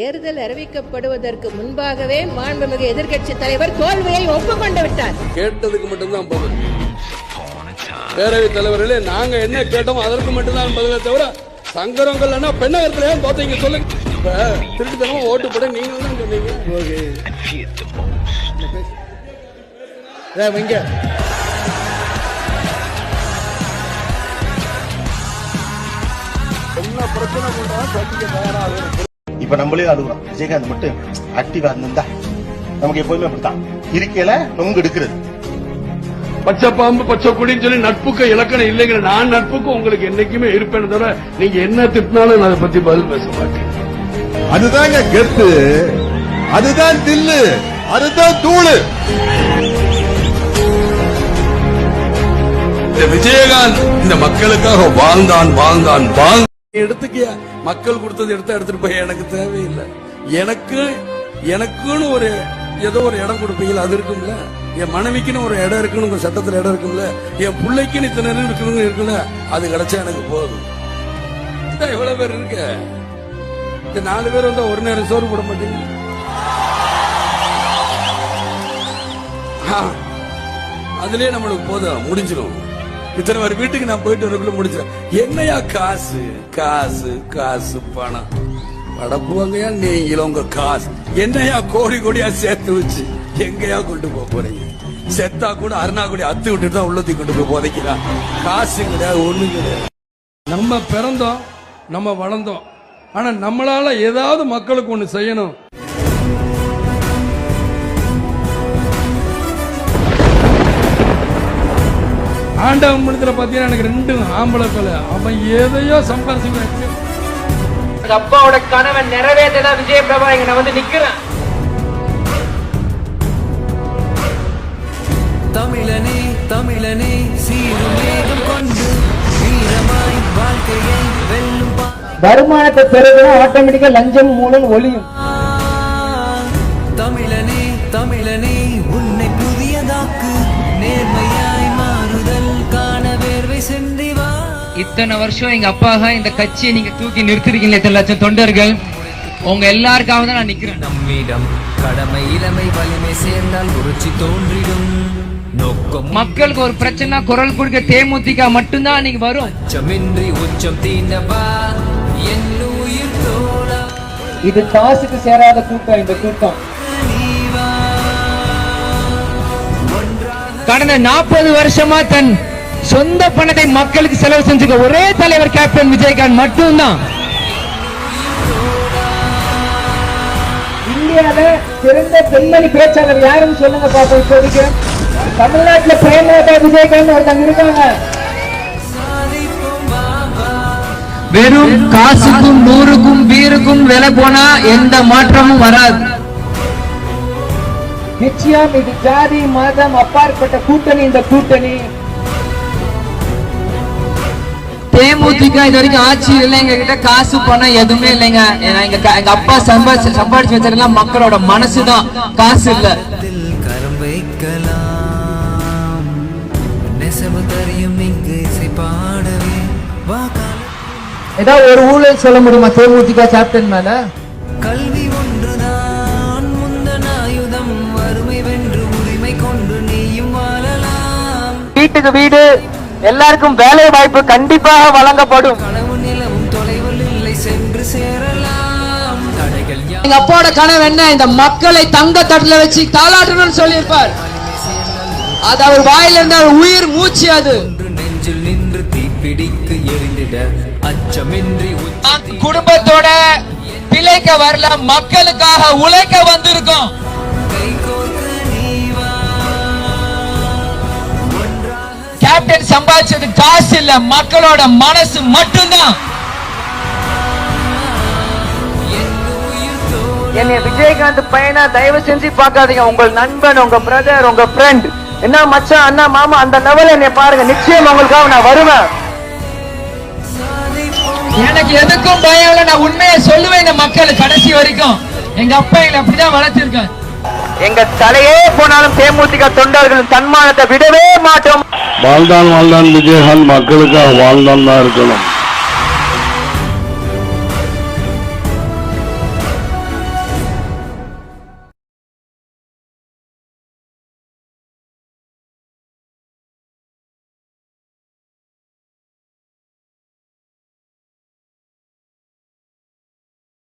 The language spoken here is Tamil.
தேர்தல் அறிவிக்கப்படுவதற்கு முன்பாகவே மாண்புமிகு எதிர்க்கட்சி தலைவர் தோல்வியை ஒப்புக்கொண்டு விட்டார். கேட்டதுக்கு மட்டும்தான் பதில். பேரவைத் தலைவர்களே, நாங்க என்ன கேட்டோம் அதற்கு மட்டும்தான் பதிலை தவிர சங்கரங்கள்னா பெண்ணகத்துல ஏன் தோத்தீங்க சொல்லுங்க. திருட்டுத்தனமா ஓட்டு போட நீங்க தான் சொன்னீங்க. என்ன பிரச்சனை பண்றாங்க சந்திக்க தயாராக. இப்ப நம்மளே அழுகுறோம். விஜயகாந்த் மட்டும் ஆக்டிவா இருந்தா நமக்கு எப்போதுமே அப்படித்தான் இருக்கையில நொங்கு எடுக்கிறது. பச்சை பாம்பு பச்சை குடின்னு சொல்லி நட்புக்கு இலக்கணம் இல்லைங்கிற நான் நட்புக்கு உங்களுக்கு என்னைக்குமே இருப்பேன்னு தவிர நீங்க என்ன திட்டினாலும் அதை பத்தி பதில் பேச மாட்டேன். அதுதாங்க கெத்து, அதுதான் தில்லு, அதுதான் தூளு. விஜயகாந்த் இந்த மக்களுக்காக வாழ்ந்தான் வாழ்ந்தான் வாழ்ந்தான். எடுத்துக்கிய மக்கள் கொடுத்தது எடுத்துட்டு போய் எனக்கு தேவையில்லை. எனக்குன்னு ஒரு ஏதோ ஒரு இடம் கொடுப்பீங்களா, அது இருக்கும்ல. என் மனைவிக்குன்னு ஒரு இடம் இருக்குன்னு உங்க சட்டத்துல இடம் இருக்கும்ல. என் பிள்ளைக்குன்னு இத்தனை இருக்கணும் இருக்குல்ல, அது கிடைச்சா எனக்கு போதும். எவ்வளவு பேர் இருக்க, இந்த 4 பேர் வந்தா ஒரு நேரம் சோறு போட மாட்டீங்க. அதுலயே நம்மளுக்கு போதும், முடிஞ்சிடும். இத்தனை பேர் வீட்டுக்கு நான் போயிட்டு வரக்குள்ள முடிச்சேன். என்னையா காசு காசு காசு பணம் படப்புவாங்கயா நீங்களும் உங்க காசு என்னையா கோடி கோடியா சேர்த்து வச்சு எங்கயா கொண்டு போறீங்க? செத்தா கூட அருணாக்குடி அத்து விட்டுட்டு தான் உள்ளத்தி கொண்டு போய் போதைக்கிறான். காசு கிடையாது, ஒண்ணு கிடையாது. நம்ம பிறந்தோம், நம்ம வளர்ந்தோம். ஆனா நம்மளால ஏதாவது மக்களுக்கு ஒண்ணு செய்யணும். ஆண்டவன் மனிதரை பாத்தீங்கன்னா எனக்கு 2 ஆம்பளை பிள்ளை. அவன் எதையோ சம்பாதிச்சு அப்பாவோட கனவை நிறைவேற்றதான் விஜய் பிரபா இங்க நான் வந்து நிக்கிறேன். தமிழனே தமிழனே சீருமேகம் கொண்டு வீரமாய் வாழ்க்கையை வெல்லும். வருமானத்தை பெருகினா ஆட்டோமேட்டிக்கா லஞ்சம் மூலம் ஒளியும். தமிழனே தமிழனே உன்னை புதியதாக்கு, நேர்மையாய் மாறுதல் காண வேர்வை சென்றிவா. இத்தனை வருஷம் எங்க அப்பாக இந்த கட்சியை நீங்க தூக்கி நிறுத்திருக்கீங்க. இத்தனை லட்சம் தொண்டர்கள் உங்க எல்லாருக்காக தான் நான் நிக்கிறேன். நம்மிடம் கடமை இளமை வலிமை சேர்ந்தால் புரட்சி தோன்றிடும். நோக்கம் மக்களுக்கு ஒரு பிரச்சனை குரல் கொடுக்க தேமுதிக மட்டும்தான் நீங்க வரும். அச்சமின்றி உச்சம் தீண்டவா என் உயிர் தோழா. இது காசுக்கு சேராத கூட்டம். இந்த கூட்டம் கடந்த 40 வருஷமா தன் சொந்த பணத்தை மக்களுக்கு செலவு செஞ்சுக்க ஒரே தலைவர் கேப்டன் விஜயகாந்த் மட்டும்தான். இந்தியாவில சிறந்த பெண்மணி பேச்சாளர் யாருன்னு சொல்லுங்க பாப்போம். இப்போதைக்கு தமிழ்நாட்டுல பிரேமலதா விஜயகாந்த் ஒருத்தங்க இருக்காங்க. வெறும் காசுக்கும் நூறுக்கும் வீருக்கும் விலை போனா எந்த மாற்றமும் வராது. நிச்சயம் இது ஜாதி மதம் அப்பாற்பட்ட கூட்டணி. இந்த கூட்டணி தேமுதிக இது வரைக்கும் ஆட்சி இல்லை. எங்க கிட்ட காசு பணம் எதுவுமே இல்லைங்க. எங்க அப்பா சம்பாதிச்சு வச்சிருக்கலாம் மக்களோட மனசுதான், காசு இல்ல. கரம் வைக்கலாம் நெசவு தரியும் இங்கு இசை பாடவே வா. ஏதாவது ஒரு ஊழல் சொல்ல முடியுமா தேமுதிக கேப்டன் மேல? கல்வி ஒன்றுதான் முந்தன் ஆயுதம், வறுமை வென்று உரிமை கொண்டு நீயும் வாழலாம். வீட்டுக்கு வீடு எல்லாருக்கும் வேலை வாய்ப்பு கண்டிப்பாக வழங்கப்படும். கனவு நிலவும் தொலைவில் இல்லை, சென்று சேரலாம். தடைகள் எங்க அப்பாவோட கனவு என்ன? இந்த மக்களை தங்க தட்டுல வச்சு தாளாட்டணும்னு சொல்லியிருப்பார். அது அவர் வாயில இருந்த உயிர் மூச்சு. அது நெஞ்சில் நின்று தீப்பிடிக்கு எரிந்திட அச்சமின்றி குடும்பத்தோட பிழைக்க வரல, மக்களுக்காக உழைக்க வந்திருக்கோம். கேப்டன் சம்பாதிச்சது காசு இல்ல, மக்களோட மனசு மட்டும்தான். என்னை விஜயகாந்த் பையனா தயவு செஞ்சு பாக்காதீங்க. உங்கள் நண்பன், உங்க பிரதர், உங்க ஃப்ரெண்ட், என்ன மச்சான், அண்ணா, மாமா, அந்த லெவல் என்னை பாருங்க. நிச்சயம் உங்களுக்காக நான் வருவேன். எனக்கு எதுக்கும் பயம் இல்ல. நான் உண்மையை சொல்லுவேன் இந்த மக்கள் கடைசி வரைக்கும். எங்க அப்பா எங்களை அப்படிதான் வளர்த்திருக்கேன். எங்க தலையே போனாலும் தேமுதிக தொண்டர்கள் தன்மானத்தை விடவே மாட்டோம். வாழ்ந்தான் வாழ்ந்தான் விஜயகாந்த் மக்களுக்காக வாழ்ந்தான் தான் இருக்கணும்.